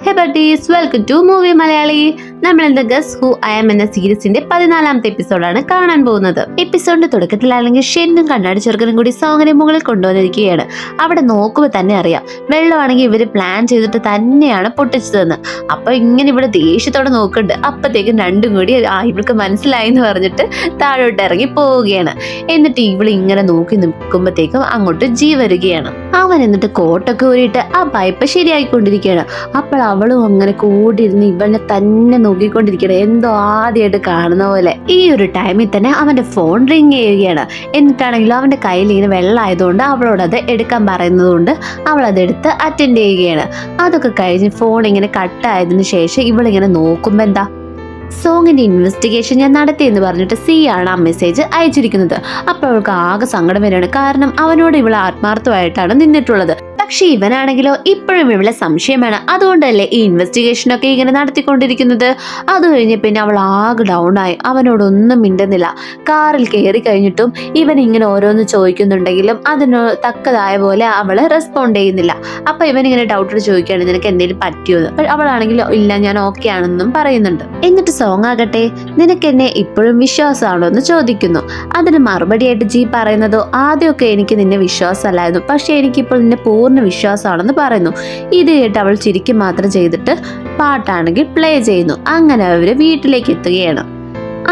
Hey buddies, welcome to movie Malayali. നമ്മൾ ഇന്ന് guess who I am എന്ന സീരീസിന്റെ 14ാമത്തെ എപ്പിസോഡാണ് കാണാൻ പോകുന്നത്. എപ്പിസോഡിന്റെ തുടക്കത്തിലാണെങ്കിൽ ഷെന്നും കണ്ണാടി ചെറുക്കനും കൂടി സോങ്ങിനെ മുകളിൽ കൊണ്ടുവന്നിരിക്കുകയാണ്. അവിടെ നോക്കുമ്പോൾ തന്നെ അറിയാം വെള്ളമാണെങ്കിൽ ഇവര് പ്ലാൻ ചെയ്തിട്ട് തന്നെയാണ് പൊട്ടിച്ചതെന്ന്. അപ്പൊ ഇങ്ങനെ ഇവിടെ ദേഷ്യത്തോടെ നോക്കുന്നുണ്ട്. അപ്പത്തേക്കും രണ്ടും കൂടി ഇവൾക്ക് മനസ്സിലായി എന്ന് പറഞ്ഞിട്ട് താഴോട്ട് ഇറങ്ങി പോവുകയാണ്. എന്നിട്ട് ഇവള് ഇങ്ങനെ നോക്കി നിൽക്കുമ്പോഴത്തേക്കും അങ്ങോട്ട് ജീ വരികയാണ്. അവൻ എന്നിട്ട് കോട്ടൊക്കെ ഊരിയിട്ട് ആ പൈപ്പ് ശരിയായിക്കൊണ്ടിരിക്കുകയാണ്. അപ്പോൾ അവളും അങ്ങനെ കൂടിയിരുന്ന് ഇവളെ തന്നെ നോക്കിക്കൊണ്ടിരിക്കണം, എന്തോ ആദ്യമായിട്ട് കാണുന്ന പോലെ. ഈ ഒരു ടൈമിൽ തന്നെ അവന്റെ ഫോൺ റിങ് ചെയ്യുകയാണ്. എന്നിട്ടാണെങ്കിലും അവന്റെ കയ്യിൽ ഇങ്ങനെ വെള്ളമായതുകൊണ്ട് അവളോടത് എടുക്കാൻ പറയുന്നതുകൊണ്ട് അവൾ അതെടുത്ത് അറ്റൻഡ് ചെയ്യുകയാണ്. അതൊക്കെ കഴിഞ്ഞ് ഫോൺ ഇങ്ങനെ കട്ടായതിനു ശേഷം ഇവളിങ്ങനെ നോക്കുമ്പോ എന്താ, സോങ്ങിന്റെ ഇൻവെസ്റ്റിഗേഷൻ ഞാൻ നടത്തിയെന്ന് പറഞ്ഞിട്ട് സി ആണ് ആ മെസ്സേജ് അയച്ചിരിക്കുന്നത്. അപ്പോൾ അവൾക്ക് ആകെ സങ്കടം വരികയാണ്. കാരണം അവനോട് ഇവൾ ആത്മാർത്ഥമായിട്ടാണ് നിന്നിട്ടുള്ളത്. പക്ഷെ ഇവനാണെങ്കിലോ ഇപ്പോഴും ഇവളെ സംശയമാണ്. അതുകൊണ്ടല്ലേ ഈ ഇൻവെസ്റ്റിഗേഷനൊക്കെ ഇങ്ങനെ നടത്തിക്കൊണ്ടിരിക്കുന്നത്. അത് കഴിഞ്ഞ് പിന്നെ അവൾ ആകെ ഡൗൺ ആയി. അവനോടൊന്നും മിണ്ടുന്നില്ല. കാറിൽ കയറി കഴിഞ്ഞിട്ടും ഇവൻ ഇങ്ങനെ ഓരോന്ന് ചോദിക്കുന്നുണ്ടെങ്കിലും അതിന് തക്കതായ പോലെ അവള് റെസ്പോണ്ട് ചെയ്യുന്നില്ല. അപ്പൊ ഇവൻ ഇങ്ങനെ ഡൗട്ടോട് ചോദിക്കുകയാണ്, നിനക്ക് എന്തെങ്കിലും പറ്റിയോന്ന്. അപ്പോൾ അവളാണെങ്കിലോ ഇല്ല, ഞാൻ ഓക്കെ ആണെന്നും പറയുന്നുണ്ട്. എന്നിട്ട് സോങ് ആകട്ടെ, നിനക്ക് എന്നെ ഇപ്പോഴും വിശ്വാസമാണോ എന്ന് ചോദിക്കുന്നു. അതിന് മറുപടിയായിട്ട് ജി പറയുന്നതോ, ആദ്യമൊക്കെ എനിക്ക് നിന്നെ വിശ്വാസമല്ലായിരുന്നു, പക്ഷെ എനിക്കിപ്പോൾ നിന്നെ പൂർണ്ണ വിശ്വാസമാണെന്ന് പറയുന്നു. ഇത് കേട്ട് അവൾ ചിരിക്കും മാത്രം ചെയ്തിട്ട് പാട്ടാണെങ്കിൽ പ്ലേ ചെയ്യുന്നു. അങ്ങനെ അവര് വീട്ടിലേക്ക് എത്തുകയാണ്.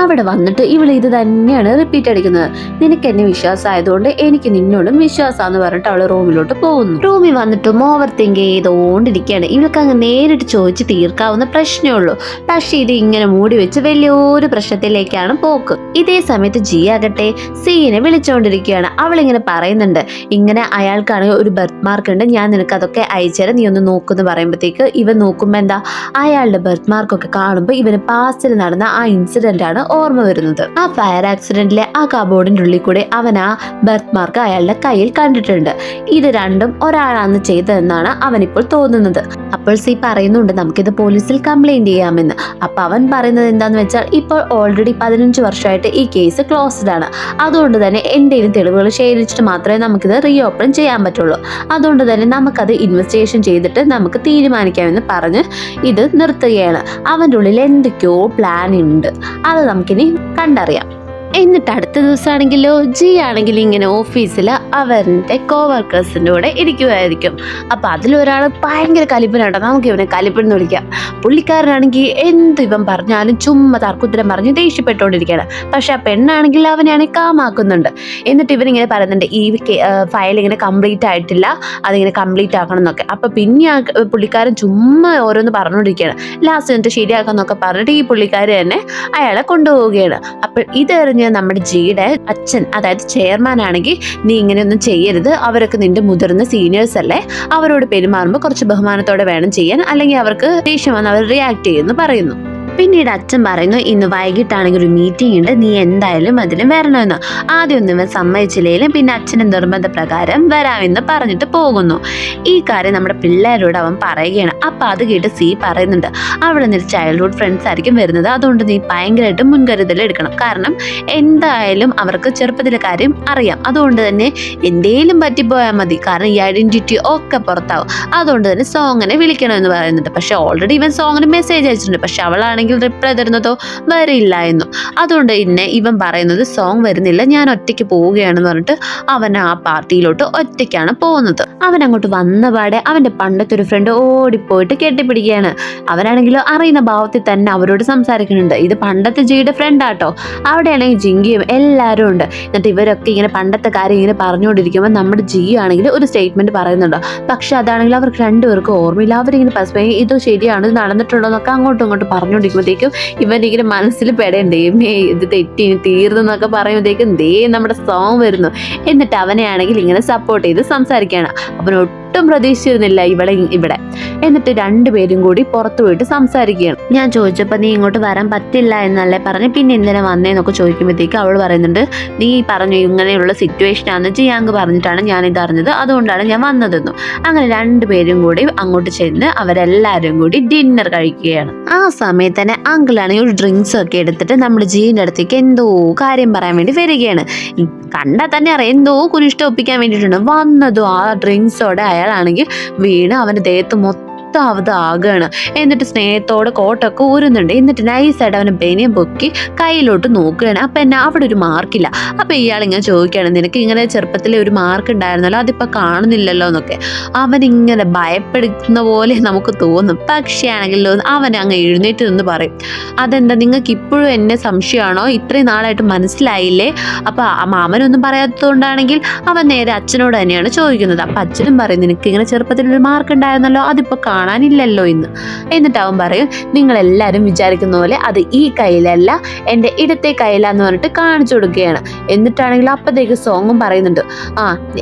അവിടെ വന്നിട്ട് ഇവൾ ഇത് തന്നെയാണ് റിപ്പീറ്റ് അടിക്കുന്നത്. നിനക്ക് എന്നെ വിശ്വാസമായതുകൊണ്ട് എനിക്ക് നിന്നോടും വിശ്വാസമാന്ന് പറഞ്ഞിട്ട് അവള് റൂമിലോട്ട് പോകുന്നു. റൂമിൽ വന്നിട്ടും ഓവർ തിങ്ക് ചെയ്തുകൊണ്ടിരിക്കുകയാണ്. ഇവൾക്ക് അങ്ങ് നേരിട്ട് ചോദിച്ച് തീർക്കാവുന്ന പ്രശ്നമേ ഉള്ളൂ. പക്ഷെ ഇത് ഇങ്ങനെ മൂടി വെച്ച് വലിയൊരു പ്രശ്നത്തിലേക്കാണ് പോക്ക്. ഇതേ സമയത്ത് ജി ആകട്ടെ സീനെ വിളിച്ചുകൊണ്ടിരിക്കുകയാണ്. അവളിങ്ങനെ പറയുന്നുണ്ട്, ഇങ്ങനെ അയാൾക്കാണെങ്കിൽ ഒരു ബർത്ത് മാർക്ക് ഉണ്ട്, ഞാൻ നിനക്ക് അതൊക്കെ അയച്ചുതരാം, നീ ഒന്ന് നോക്കുമെന്ന് പറയുമ്പോഴത്തേക്ക് ഇവൻ നോക്കുമ്പോ എന്താ, അയാളുടെ ബർത്ത് മാർക്കൊക്കെ കാണുമ്പോൾ ഇവന് പാസ്റ്റിൽ നടന്ന ആ ഇൻസിഡന്റ് ആണ് ഓർമ്മ വരുന്നത്. ആ ഫയർ ആക്സിഡന്റിലെ ആ കബോർഡിന്റെ ഉള്ളിൽ കൂടെ അവൻ ആ ബർത്ത് മാർക്ക് അയാളുടെ കയ്യിൽ കണ്ടിട്ടുണ്ട്. ഇത് രണ്ടും ഒരാളാണ് ചെയ്തതെന്നാണ് അവനിപ്പോൾ തോന്നുന്നത്. അപ്പോൾ സി പറയുന്നുണ്ട്, നമുക്കിത് പോലീസിൽ കംപ്ലൈന്റ് ചെയ്യാമെന്ന്. അപ്പൊ അവൻ പറയുന്നത് എന്താന്ന് വെച്ചാൽ, ഇപ്പോൾ ഓൾറെഡി 15 വർഷമായിട്ട് ഈ കേസ് ക്ലോസ്ഡ് ആണ്. അതുകൊണ്ട് തന്നെ എന്തെങ്കിലും തെളിവുകൾ ശേഖരിച്ചിട്ട് മാത്രമേ നമുക്കിത് റീ ഓപ്പൺ ചെയ്യാൻ പറ്റുള്ളൂ. അതുകൊണ്ട് തന്നെ നമുക്കത് ഇൻവെസ്റ്റിഗേഷൻ ചെയ്തിട്ട് നമുക്ക് തീരുമാനിക്കാമെന്ന് പറഞ്ഞ് ഇത് നിർത്തുകയാണ്. അവൻ്റെ ഉള്ളിൽ എന്തൊക്കെയോ പ്ലാൻ ഉണ്ട്, അത് നമുക്കിനി കണ്ടറിയാം. എന്നിട്ട് അടുത്ത ദിവസമാണെങ്കിലോ ജി ആണെങ്കിൽ ഇങ്ങനെ ഓഫീസിൽ അവരുടെ കോവർക്കേഴ്സിൻ്റെ കൂടെ ഇരിക്കുമായിരിക്കും. അപ്പം അതിലൊരാൾ ഭയങ്കര കലിപ്പനാട്ടോ, നമുക്ക് ഇവനെ കലിപ്പെന്ന് വിളിക്കാം. പുള്ളിക്കാരനാണെങ്കിൽ എന്ത് ഇവൻ പറഞ്ഞാലും ചുമ്മാ തർക്കുത്തരം പറഞ്ഞ് ദേഷ്യപ്പെട്ടുകൊണ്ടിരിക്കുകയാണ്. പക്ഷെ ആ പെണ്ണാണെങ്കിൽ അവനെയാണെങ്കിൽ കാമാക്കുന്നുണ്ട്. എന്നിട്ട് ഇവനിങ്ങനെ പറയുന്നുണ്ട്, ഈ ഫയൽ ഇങ്ങനെ കംപ്ലീറ്റ് ആയിട്ടില്ല, അതിങ്ങനെ കംപ്ലീറ്റ് ആക്കണം എന്നൊക്കെ. അപ്പം പിന്നെ ആ പുള്ളിക്കാരൻ ചുമ്മാ ഓരോന്ന് പറഞ്ഞുകൊണ്ടിരിക്കുകയാണ്. ലാസ്റ്റ് എന്നിട്ട് ശരിയാക്കാന്നൊക്കെ പറഞ്ഞിട്ട് ഈ പുള്ളിക്കാരൻ തന്നെ അയാളെ കൊണ്ടുപോവുകയാണ്. അപ്പോൾ ഇതെറിഞ്ഞ് നമ്മുടെ ജിയുടെ അച്ഛൻ, അതായത് ചെയർമാൻ ആണെങ്കിൽ, നീ ഇങ്ങനെയൊന്നും ചെയ്യരുത്, അവരൊക്കെ നിന്റെ മുതിർന്ന സീനിയേഴ്സ് അല്ലേ, അവരോട് പെരുമാറുമ്പോൾ കുറച്ച് ബഹുമാനത്തോടെ വേണം ചെയ്യാൻ, അല്ലെങ്കിൽ അവർക്ക് ദേഷ്യം വന്ന് അവർ റിയാക്ട് ചെയ്യുമെന്ന് പറയുന്നു. പിന്നീട് അച്ഛൻ പറയുന്നു, ഇന്ന് വൈകിട്ടാണെങ്കിൽ ഒരു മീറ്റിംഗ് ഉണ്ട്, നീ എന്തായാലും അതിന് വരണമെന്ന്. ആദ്യം ഒന്നും ഇവൻ സമ്മതിച്ചില്ലെങ്കിലും പിന്നെ അച്ഛൻ്റെ നിർബന്ധപ്രകാരം വരാമെന്ന് പറഞ്ഞിട്ട് പോകുന്നു. ഈ കാര്യം നമ്മുടെ പിള്ളേരോട് അവൻ പറയുകയാണ്. അപ്പം അത് കേട്ട് സി പറയുന്നുണ്ട്, അവിടെ നിന്ന് ചൈൽഡ്ഹുഡ് ഫ്രണ്ട്സ് ആയിരിക്കും വരുന്നത്, അതുകൊണ്ട് നീ ഭയങ്കരമായിട്ട് മുൻകരുതൽ എടുക്കണം. കാരണം എന്തായാലും അവർക്ക് ചെറുപ്പത്തിലെ കാര്യം അറിയാം, അതുകൊണ്ട് തന്നെ എന്തേലും പറ്റിപ്പോയാൽ മതി, കാരണം ഈ ഐഡന്റിറ്റി ഒക്കെ പുറത്താവും. അതുകൊണ്ട് തന്നെ സോങ്ങിനെ വിളിക്കണമെന്ന് പറയുന്നുണ്ട്. പക്ഷെ ഓൾറെഡി ഇവൻ സോങ്ങിന് മെസ്സേജ് അയച്ചിട്ടുണ്ട്. പക്ഷെ അവളാണെങ്കിൽ റിപ്ലൈ തരുന്നതോ വരില്ല എന്നും. അതുകൊണ്ട് തന്നെ ഇവൻ പറയുന്നത്, സോങ് വരുന്നില്ല, ഞാൻ ഒറ്റയ്ക്ക് പോവുകയാണെന്ന് പറഞ്ഞിട്ട് അവൻ ആ പാർട്ടിയിലോട്ട് ഒറ്റയ്ക്കാണ് പോകുന്നത്. അവൻ അങ്ങോട്ട് വന്നപാടെ അവൻ്റെ പണ്ടത്തെ ഒരു ഫ്രണ്ട് ഓടിപ്പോയിട്ട് കെട്ടിപ്പിടിക്കുകയാണ്. അവനാണെങ്കിലോ അറിയുന്ന ഭാവത്തിൽ തന്നെ അവരോട് സംസാരിക്കുന്നുണ്ട്. ഇത് പണ്ടത്തെ ജിയുടെ ഫ്രണ്ടാട്ടോ. അവിടെയാണെങ്കിൽ ജിങ്കിയും എല്ലാവരും ഉണ്ട്. എന്നിട്ട് ഇവരൊക്കെ ഇങ്ങനെ പണ്ടത്തെ കാര്യം ഇങ്ങനെ പറഞ്ഞുകൊണ്ടിരിക്കുമ്പോൾ നമ്മുടെ ജി ആണെങ്കിൽ ഒരു സ്റ്റേറ്റ്മെന്റ് പറയുന്നുണ്ടോ. പക്ഷെ അതാണെങ്കിൽ അവർക്ക് രണ്ടുപേർക്കും ഓർമ്മയില്ല. അവരിങ്ങനെ പരസ്പരം ഇത് ശരിയാണ്, ഇത് നടന്നിട്ടുണ്ടോ എന്നൊക്കെ അങ്ങോട്ടും ഇങ്ങോട്ടും പറഞ്ഞുകൊണ്ടിരിക്കുമ്പോഴത്തേക്കും ഇവനിങ്ങനെ മനസ്സിൽ പെടേണ്ടേ, ഇത് തെറ്റി തീർന്നെന്നൊക്കെ പറയുമ്പോഴത്തേക്കും നമ്മുടെ സോങ് വരുന്നു. എന്നിട്ട് അവനെ ആണെങ്കിൽ ഇങ്ങനെ സപ്പോർട്ട് ചെയ്ത് സംസാരിക്കുകയാണ്. അവനൊട്ടും പ്രതീക്ഷിച്ചിരുന്നില്ല ഇവിടെ. എന്നിട്ട് രണ്ടുപേരും കൂടി പുറത്തു പോയിട്ട് സംസാരിക്കുകയാണ്. ഞാൻ ചോദിച്ചപ്പോൾ നീ ഇങ്ങോട്ട് വരാൻ പറ്റില്ല എന്നല്ലേ പറഞ്ഞ്, പിന്നെ എന്തിനാ വന്നേന്നൊക്കെ ചോദിക്കുമ്പോഴത്തേക്ക് അവൾ പറയുന്നുണ്ട്, നീ പറഞ്ഞു ഇങ്ങനെയുള്ള സിറ്റുവേഷൻ ആണെന്ന് ജിയാങ് പറഞ്ഞിട്ടാണ് ഞാൻ ഇതറിഞ്ഞത്, അതുകൊണ്ടാണ് ഞാൻ വന്നതെന്നും. അങ്ങനെ രണ്ടുപേരും കൂടി അങ്ങോട്ട് ചെന്ന് അവരെല്ലാവരും കൂടി ഡിന്നർ കഴിക്കുകയാണ്. ആ സമയത്ത് തന്നെ അങ്കിളാണെങ്കിൽ ഒരു ഡ്രിങ്ക്സ് ഒക്കെ എടുത്തിട്ട് നമ്മുടെ ജീൻ്റെ അടുത്തേക്ക് എന്തോ കാര്യം പറയാൻ വേണ്ടി വരികയാണ്. കണ്ടാൽ തന്നെ അറിയാം എന്തോ കുനിഷ്ട ഒപ്പിക്കാൻ വേണ്ടിയിട്ടുണ്ട്. വന്നതും ആ ഡ്രിങ്ക്സോടെ അയാളാണെങ്കിൽ വീണ് അവൻ്റെ ദേഹത്ത് മൊത്തം അത് ആകുകയാണ്. എന്നിട്ട് സ്നേഹത്തോടെ കോട്ടൊക്കെ ഊരുന്നുണ്ട്. എന്നിട്ട് നൈസായിട്ട് അവനെ ബനിയം പൊക്കി കയ്യിലോട്ട് നോക്കുകയാണ്. അപ്പൊ എന്നാ അവിടെ ഒരു മാർക്കില്ല. അപ്പൊ ഇയാൾ ഇങ്ങനെ ചോദിക്കുകയാണ്, നിനക്ക് ഇങ്ങനെ ചെറുപ്പത്തിലെ ഒരു മാർക്ക് ഉണ്ടായിരുന്നല്ലോ, അതിപ്പോ കാണുന്നില്ലല്ലോ എന്നൊക്കെ. അവനിങ്ങനെ ഭയപ്പെടുന്ന പോലെ നമുക്ക് തോന്നും. പക്ഷേ ആണെങ്കിലോ അവൻ അങ്ങ് എഴുന്നേറ്റ് നിന്ന് പറയും, അതെന്താ നിങ്ങൾക്ക് ഇപ്പോഴും എന്നെ സംശയമാണോ? ഇത്രയും നാളായിട്ട് മനസ്സിലായില്ലേ? അപ്പൊ മാമനൊന്നും പറയാത്തതുകൊണ്ടാണെങ്കിൽ അവൻ നേരെ അച്ഛനോട് തന്നെയാണ് ചോദിക്കുന്നത്. അപ്പൊ അച്ഛനും പറയും, നിനക്ക് ഇങ്ങനെ ചെറുപ്പത്തിൽ ഒരു മാർക്ക് ഉണ്ടായിരുന്നല്ലോ, അതിപ്പോ കാണാനില്ലല്ലോ ഇന്ന്. എന്നിട്ട് അവൻ പറയും, നിങ്ങളെല്ലാവരും വിചാരിക്കുന്ന പോലെ അത് ഈ കയ്യിലല്ല, എൻ്റെ ഇടത്തെ കയ്യിലാന്ന് പറഞ്ഞിട്ട് കാണിച്ചു കൊടുക്കുകയാണ്. എന്നിട്ടാണെങ്കിൽ അപ്പത്തേക്ക് സോങ്ങും പറയുന്നുണ്ട്,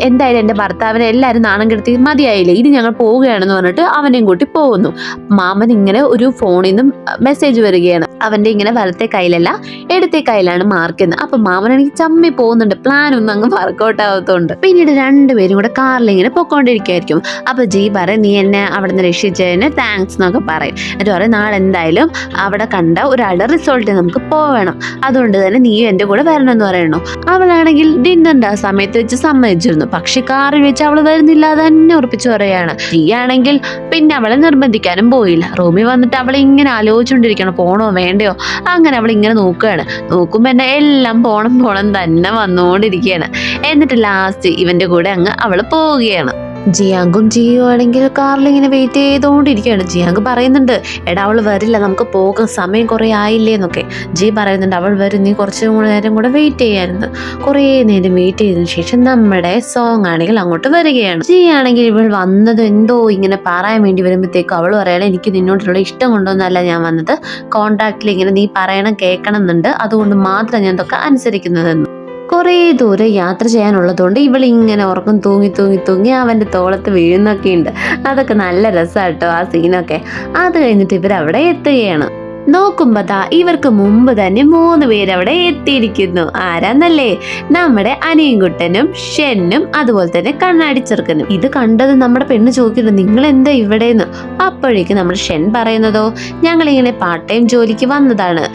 എന്തായാലും എൻ്റെ ഭർത്താവിനെ എല്ലാവരും നാണം കെടുത്തി മതിയായില്ലേ, ഇനി ഞങ്ങൾ പോവുകയാണെന്ന് പറഞ്ഞിട്ട് അവനെയും കൂട്ടി പോകുന്നു. മാമൻ ഇങ്ങനെ ഒരു ഫോണിൽ നിന്നും മെസ്സേജ് വരികയാണ്, അവൻ്റെ ഇങ്ങനെ വലത്തെ കയ്യിലല്ല ഇടത്തെ കയ്യിലാണ് മാർക്ക് എന്ന്. അപ്പൊ മാമനാണെങ്കിൽ ചമ്മി പോകുന്നുണ്ട്, പ്ലാൻ ഒന്നും അങ്ങ് വർക്കൗട്ട് ആവത്തുണ്ട്. പിന്നീട് രണ്ടുപേരും കൂടെ കാറിൽ ഇങ്ങനെ പൊക്കോണ്ടിരിക്കുകയായിരിക്കും. അപ്പൊ ജി പറയും, നീ എന്നെ അവിടെ നിന്ന് രക്ഷിച്ചതിന് താങ്ക്സ് എന്നൊക്കെ പറയും. എന്നിട്ട് പറയും, നാളെ എന്തായാലും അവിടെ കണ്ട ഒരാളുടെ റിസോർട്ടിൽ നമുക്ക് പോവണം, അതുകൊണ്ട് തന്നെ നീ എൻ്റെ കൂടെ വരണം എന്ന് പറയണു. അവളാണെങ്കിൽ ഡിന്നറിന്റെ ആ സമയത്ത് വെച്ച് സമ്മതിച്ചിരുന്നു. പക്ഷെ കാറിൽ വെച്ച് അവൾ വരുന്നില്ല, തന്നെ ഉറപ്പിച്ചു പറയാണ്. ജി ആണെങ്കിൽ പിന്നെ അവളെ നിർബന്ധിക്കാനും പോയില്ല. റൂമിൽ വന്നിട്ട് അവളെ ഇങ്ങനെ ആലോചിച്ചുകൊണ്ടിരിക്കണം, പോണോ വേണ്ടയോ. അങ്ങനെ അവൾ ഇങ്ങനെ നോക്കുകയാണ്. നോക്കുമ്പോ എന്നെ എല്ലാം പോണം തന്നെ വന്നുകൊണ്ടിരിക്കുകയാണ്. എന്നിട്ട് ലാസ്റ്റ് ഇവന്റെ കൂടെ അങ്ങ് അവള് പോവുകയാണ്. ജിയാങ്കും ജിയോ ആണെങ്കിൽ കാറിൽ ഇങ്ങനെ വെയിറ്റ് ചെയ്തുകൊണ്ടിരിക്കുകയാണ്. ജിയാങ്ക് പറയുന്നുണ്ട്, എടാ അവൾ വരില്ല, നമുക്ക് പോകാം, സമയം കുറെ ആയില്ലേ എന്നൊക്കെ. ജി പറയുന്നുണ്ട്, അവൾ വരും, നീ കുറച്ച് നേരം കൂടെ വെയിറ്റ് ചെയ്യായിരുന്നു. കുറേ നേരം വെയിറ്റ് ചെയ്തതിനു ശേഷം നമ്മുടെ സോങ് ആണെങ്കിൽ അങ്ങോട്ട് വരികയാണ്. ജി ആണെങ്കിൽ ഇവൾ വന്നത് എന്തോ ഇങ്ങനെ പറയാൻ വേണ്ടി വരുമ്പോഴത്തേക്കും അവൾ പറയണം, എനിക്ക് നിന്നോട്ടുള്ള ഇഷ്ടം കൊണ്ടൊന്നല്ല ഞാൻ വന്നത്, കോൺടാക്റ്റിൽ ഇങ്ങനെ നീ പറയണം കേൾക്കണം എന്നുണ്ട്, അതുകൊണ്ട് മാത്രം ഞാൻ ഇതൊക്കെ അനുസരിക്കുന്നതെന്ന്. കുറേ ദൂരം യാത്ര ചെയ്യാനുള്ളതുകൊണ്ട് ഇവളിങ്ങനെ ഉറക്കം തൂങ്ങി അവൻ്റെ തോളത്ത് വീഴുന്നൊക്കെ ഉണ്ട്. അതൊക്കെ നല്ല രസമാട്ടോ ആ സീനൊക്കെ. അത് കഴിഞ്ഞിട്ട് ഇവരവിടെ എത്തുകയാണ്. നോക്കുമ്പോ ഇവർക്ക് മുമ്പ് തന്നെ 3 പേരവിടെ എത്തിയിരിക്കുന്നു. ആരാന്നല്ലേ? നമ്മുടെ അനിയൻകുട്ടനും ഷെന്നും അതുപോലെ തന്നെ കണ്ണാടി ചെറുക്കനും. ഇത് കണ്ടത് നമ്മുടെ പെണ്ണ് ചോദിക്കുന്നു, നിങ്ങൾ എന്താ ഇവിടെന്ന്? അപ്പോഴേക്ക് നമ്മുടെ ഷെൻ പറയുന്നതോ, ഞങ്ങളിങ്ങനെ പാർട്ട് ടൈം ജോലിക്ക് വന്നതാണ്,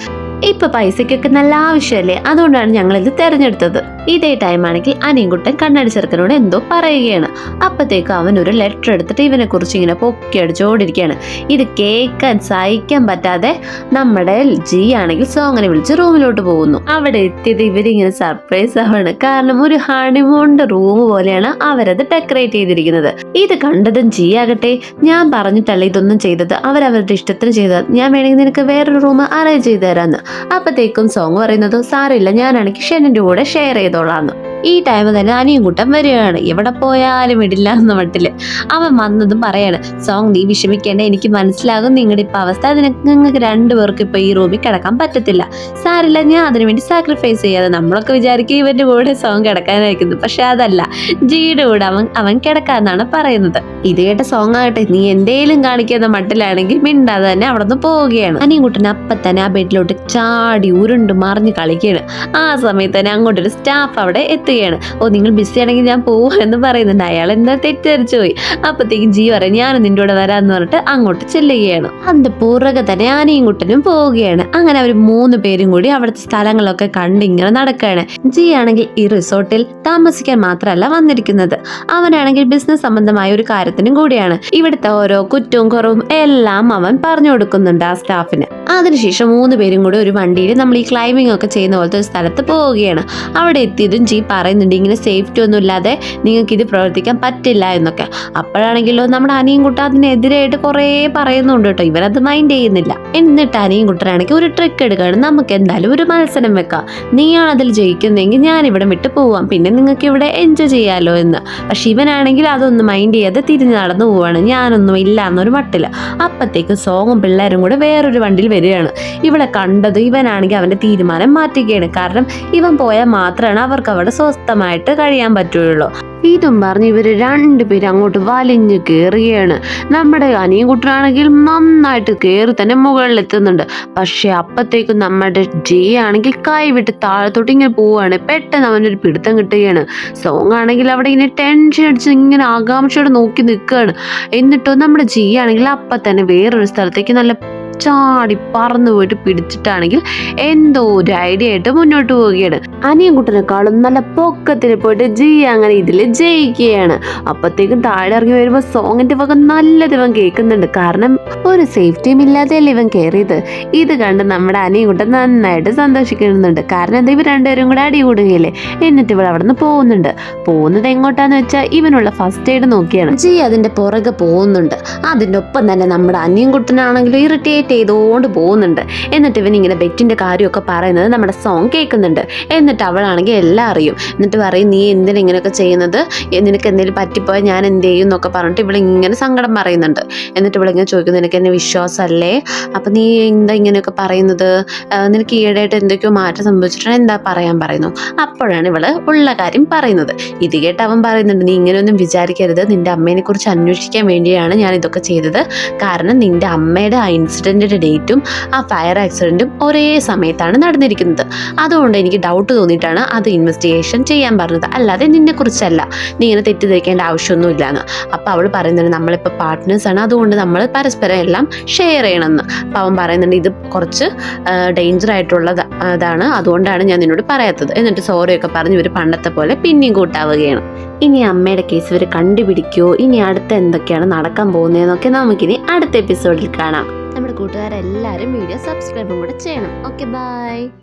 ഇപ്പൊ പൈസക്കൊക്കെ നല്ല ആവശ്യമല്ലേ, അതുകൊണ്ടാണ് ഞങ്ങളിത് തെരഞ്ഞെടുത്തത്. ഇതേ ടൈമാണെങ്കിൽ അനിയൻകുട്ടൻ കണ്ണാടി ചെറുക്കനോട് എന്തോ പറയുകയാണ്. അപ്പത്തേക്ക് അവൻ ഒരു ലെറ്റർ എടുത്തിട്ട് ഇവനെ കുറിച്ച് ഇങ്ങനെ പൊക്കി അടിച്ചോണ്ടിരിക്കുകയാണ്. ഇത് കേൾക്കാൻ സഹിക്കാൻ പറ്റാതെ നമ്മുടെ ജി ആണെങ്കിൽ സോങ്ങിനെ വിളിച്ച് റൂമിലോട്ട് പോകുന്നു. അവിടെ എത്തിയത് ഇവരിങ്ങനെ സർപ്രൈസ് ആവാണ്. കാരണം ഒരു ഹണിമൂണിന്റെ റൂം പോലെയാണ് അവരത് ഡെക്കറേറ്റ് ചെയ്തിരിക്കുന്നത്. ഇത് കണ്ടതും ജി ആകട്ടെ, ഞാൻ പറഞ്ഞിട്ടല്ല ഇതൊന്നും ചെയ്തത്, അവരവരുടെ ഇഷ്ടത്തിന് ചെയ്തത്, ഞാൻ വേണമെങ്കിൽ നിനക്ക് വേറൊരു റൂം അറേഞ്ച് ചെയ്ത് തരാന്ന്. അപ്പത്തേക്കും സോങ് പറയുന്നത്, സാറില്ല, ഞാനാണെങ്കിൽ ഷെന്നിന്റെ കൂടെ ഷെയർ ചെയ്തോളാന്ന്. ഈ ടൈം തന്നെ അനിയൻകുട്ടൻ വരികയാണ്. എവിടെ പോയാലും ഇടില്ല എന്ന മട്ടില് അവൻ വന്നതും പറയാണ്, സോങ് നീ വിഷമിക്കേണ്ട, എനിക്ക് മനസ്സിലാകും നിങ്ങളുടെ ഇപ്പൊ അവസ്ഥ, നിങ്ങൾക്ക് 2 പേർക്ക് ഇപ്പൊ ഈ റൂമിൽ കിടക്കാൻ പറ്റത്തില്ല, സാരില്ല, ഞാൻ അതിനുവേണ്ടി സാക്രിഫൈസ് ചെയ്യാതെ. നമ്മളൊക്കെ വിചാരിക്കും ഇവന്റെ കൂടെ സോങ് കിടക്കാനായിരിക്കുന്നു, പക്ഷെ അതല്ല, ജിയുടെ കൂടെ അവൻ കിടക്കാന്നാണ് പറയുന്നത്. ഇത് കേട്ട സോങ് ആകട്ടെ, നീ എന്തേലും കാണിക്കുന്ന മട്ടിലാണെങ്കിൽ മിണ്ടാതെ തന്നെ അവിടെ നിന്ന് പോവുകയാണ്. അനിയൻകുട്ടൻ അപ്പൊ തന്നെ ആ ബെഡിലോട്ട് ചാടി ഉരുണ്ട് മറിഞ്ഞ് കളിക്കുകയാണ്. ആ സമയത്ത് തന്നെ അങ്ങോട്ടൊരു സ്റ്റാഫ് അവിടെ എത്തുകയാണ്. നിങ്ങൾ ബിസി ആണെങ്കിൽ ഞാൻ പോവാ എന്ന് പറയുന്നുണ്ട്. അയാൾ എന്താ തെറ്റിദ്ധരിച്ചു പോയി. അപ്പത്തേക്കും ജി പറയും, ഞാനും നിന്റെ കൂടെ വരാന്ന് പറഞ്ഞിട്ട് അങ്ങോട്ട് ചെല്ലുകയാണ്. അതിന്റെ പുറകെ തന്നെ അനിയൻകുട്ടനും പോവുകയാണ്. അങ്ങനെ അവർ 3 പേരും കൂടി അവിടുത്തെ സ്ഥലങ്ങളൊക്കെ കണ്ടിങ്ങനെ നടക്കുകയാണ്. ജി ആണെങ്കിൽ ഈ റിസോർട്ടിൽ താമസിക്കാൻ മാത്രമല്ല വന്നിരിക്കുന്നത്, അവനാണെങ്കിൽ ബിസിനസ് സംബന്ധമായ ഒരു കാര്യത്തിനും കൂടിയാണ്. ഇവിടുത്തെ ഓരോ കുറ്റവും കുറവും എല്ലാം അവൻ പറഞ്ഞു കൊടുക്കുന്നുണ്ട് ആ സ്റ്റാഫിന്. അതിനുശേഷം 3 പേരും കൂടി ഒരു വണ്ടിയിൽ നമ്മൾ ഈ ക്ലൈംബിംഗ് ഒക്കെ ചെയ്യുന്ന പോലത്തെ ഒരു സ്ഥലത്ത് പോവുകയാണ്. അവിടെ എത്തിയതും ജി പറയുന്നുണ്ട്, ഇങ്ങനെ സേഫ്റ്റി ഒന്നും ഇല്ലാതെ നിങ്ങൾക്ക് ഇത് പ്രവർത്തിക്കാൻ പറ്റില്ല എന്നൊക്കെ. അപ്പോഴാണെങ്കിലോ നമ്മുടെ അനിയൻകുട്ടൻ അതിനെതിരായിട്ട് കുറേ പറയുന്നുണ്ട് കേട്ടോ. ഇവരത് മൈൻഡ് ചെയ്യുന്നില്ല. എന്നിട്ട് അനിയൻകുട്ടനാണെങ്കിൽ ഒരു ട്രിക്ക് എടുക്കുകയാണ്, നമുക്ക് എന്തായാലും ഒരു മത്സരം വെക്കാം, നീയാണ് അതിൽ ജയിക്കുന്നതെങ്കിൽ ഞാൻ ഇവിടെ വിട്ട് പോവാം, പിന്നെ നിങ്ങൾക്ക് ഇവിടെ എൻജോയ് ചെയ്യാലോ എന്ന്. പക്ഷെ ഇവനാണെങ്കിൽ അതൊന്നും മൈൻഡ് ചെയ്യാതെ തിരിഞ്ഞു നടന്നു പോവാണ്, ഞാനൊന്നും ഇല്ല എന്നൊരു മട്ടില്ല. അപ്പത്തേക്ക് സോങ്ങും പിള്ളേരും കൂടെ വേറൊരു വണ്ടിയിൽ വരികയാണ്. ഇവിടെ കണ്ടത് ഇവനാണെങ്കിൽ അവന്റെ തീരുമാനം മാറ്റുകയാണ്. കാരണം ഇവൻ പോയാൽ മാത്രമാണ് അവർക്ക് അവിടെ സ്വസ്ഥമായിട്ട് കഴിയാൻ പറ്റുള്ളൂ. ഇതും പറഞ്ഞ് ഇവര് 2 പേരും അങ്ങോട്ട് വലിഞ്ഞു കയറുകയാണ്. നമ്മുടെ അനിയൻകുട്ടനാണെങ്കിൽ നന്നായിട്ട് കയറി തന്നെ മുകളിലെത്തുന്നുണ്ട്. പക്ഷെ അപ്പത്തേക്കും നമ്മുടെ ജെ ആണെങ്കിൽ കൈവിട്ട് താഴത്തോട്ട് ഇങ്ങനെ പോവുകയാണ്. പെട്ടെന്ന് അവനൊരു പിടുത്തം കിട്ടുകയാണ്. സോങ് ആണെങ്കിൽ അവിടെ ഇങ്ങനെ ടെൻഷൻ അടിച്ച് ഇങ്ങനെ ആകാംക്ഷയോടെ നോക്കി നിൽക്കുകയാണ്. എന്നിട്ടോ നമ്മുടെ ജി ആണെങ്കിൽ അപ്പം തന്നെ വേറൊരു സ്ഥലത്തേക്ക് നല്ല ചാടി പറന്നു പോയിട്ട് പിടിച്ചിട്ടാണെങ്കിൽ എന്തോ ഒരു ഐഡിയ ആയിട്ട് മുന്നോട്ട് പോവുകയാണ്. അനിയൻകുട്ടനെക്കാളും നല്ല പൊക്കത്തിൽ പോയിട്ട് ജിയ അങ്ങനെ ഇതിൽ ജയിക്കുകയാണ്. അപ്പത്തേക്കും താഴെ ഇറങ്ങി വരുമ്പോൾ സോങ്ങിന്റെ വക നല്ലത് ഇവൻ കേൾക്കുന്നുണ്ട്. കാരണം ഒരു സേഫ്റ്റിയും ഇല്ലാതെയല്ലേ ഇവൻ കയറിയത്. ഇത് കണ്ട് നമ്മുടെ അനിയൻകുട്ടൻ നന്നായിട്ട് സന്തോഷിക്കുന്നുണ്ട്. കാരണം എന്താ, ഇവർ രണ്ടുപേരും കൂടെ അടി കൂടുകയല്ലേ. എന്നിട്ട് ഇവൾ അവിടെ നിന്ന് പോകുന്നത് എങ്ങോട്ടാന്ന് വെച്ചാൽ ഇവനുള്ള ഫസ്റ്റ് എയ്ഡ് നോക്കിയാണ്. ജിയ അതിന്റെ പുറകെ പോകുന്നുണ്ട്. അതിന്റെ ഒപ്പം തന്നെ നമ്മുടെ അനിയൻകുട്ടനാണെങ്കിലും ഇറിറ്റേറ്റ് ചെയ്തുകൊണ്ട് പോകുന്നുണ്ട്. എന്നിട്ട് ഇവൻ ഇങ്ങനെ ബെറ്റിന്റെ കാര്യമൊക്കെ പറയുന്നത് നമ്മുടെ സോങ് കേൾക്കുന്നുണ്ട്. എന്നിട്ട് അവളാണെങ്കിൽ എല്ലാം അറിയും. എന്നിട്ട് പറയും, നീ എന്തിനാ ഇങ്ങനെയൊക്കെ ചെയ്യുന്നത്, നിനക്ക് എന്തെങ്കിലും പറ്റിപ്പോയാൽ ഞാൻ എന്ത് ചെയ്യും എന്നൊക്കെ പറഞ്ഞിട്ട് ഇവളിങ്ങനെ സങ്കടം പറയുന്നുണ്ട്. എന്നിട്ട് ഇവളിങ്ങനെ ചോദിക്കുന്നു, നിനക്ക് എന്നെ വിശ്വാസമല്ലേ, അപ്പം നീ എന്താ ഇങ്ങനെയൊക്കെ പറയുന്നത്, നിനക്ക് ഈയിടെയായിട്ട് എന്തൊക്കെയോ മാറ്റം സംഭവിച്ചിട്ടുണ്ട്, എന്താ പറയുന്നു. അപ്പോഴാണ് ഇവള് ഉള്ള കാര്യം പറയുന്നത്. ഇത് കേട്ട് അവൻ പറയുന്നുണ്ട്, നീ ഇങ്ങനെയൊന്നും വിചാരിക്കരുത്, നിന്റെ അമ്മേനെ കുറിച്ച് അന്വേഷിക്കാൻ വേണ്ടിയാണ് ഞാൻ ഇതൊക്കെ ചെയ്തത്. കാരണം നിന്റെ അമ്മയുടെ ആ ഇൻസിഡന്റിന്റെ ഡേറ്റും ആ ഫയർ ആക്സിഡന്റും ഒരേ സമയത്താണ് നടന്നിരിക്കുന്നത്. അതുകൊണ്ട് എനിക്ക് ഡൗട്ട് തോന്നിയിട്ടാണ് അത് ഇൻവെസ്റ്റിഗേഷൻ ചെയ്യാൻ പറഞ്ഞത്, അല്ലാതെ നിന്നെ കുറിച്ചല്ല. നീ ഇങ്ങനെ തെറ്റിദ്ധരിക്കേണ്ട ആവശ്യമൊന്നും ഇല്ലാന്ന്. അപ്പൊ അവൾ പറയുന്നുണ്ട്, നമ്മളിപ്പോൾ പാർട്ട്നേഴ്സാണ്, അതുകൊണ്ട് നമ്മൾ പരസ്പരം എല്ലാം ഷെയർ ചെയ്യണമെന്ന്. അപ്പൊ അവൻ പറയുന്നുണ്ട്, ഇത് കുറച്ച് ഡേഞ്ചർ ആയിട്ടുള്ളതാണ്, അതുകൊണ്ടാണ് ഞാൻ നിന്നോട് പറയാത്തത്. എന്നിട്ട് സോറിയൊക്കെ പറഞ്ഞ് ഇവർ പണ്ടത്തെ പോലെ പിന്നെയും കൂട്ടാവുകയാണ്. ഇനി അമ്മയുടെ കേസ് ഇവർ കണ്ടുപിടിക്കുമോ, ഇനി അടുത്ത എന്തൊക്കെയാണ് നടക്കാൻ പോകുന്നതെന്നൊക്കെ നമുക്കിനി അടുത്ത എപ്പിസോഡിൽ കാണാം. നമ്മുടെ കൂട്ടുകാരെല്ലാവരും വീഡിയോ സബ്സ്ക്രൈബും കൂടെ ചെയ്യണം. Okay, by.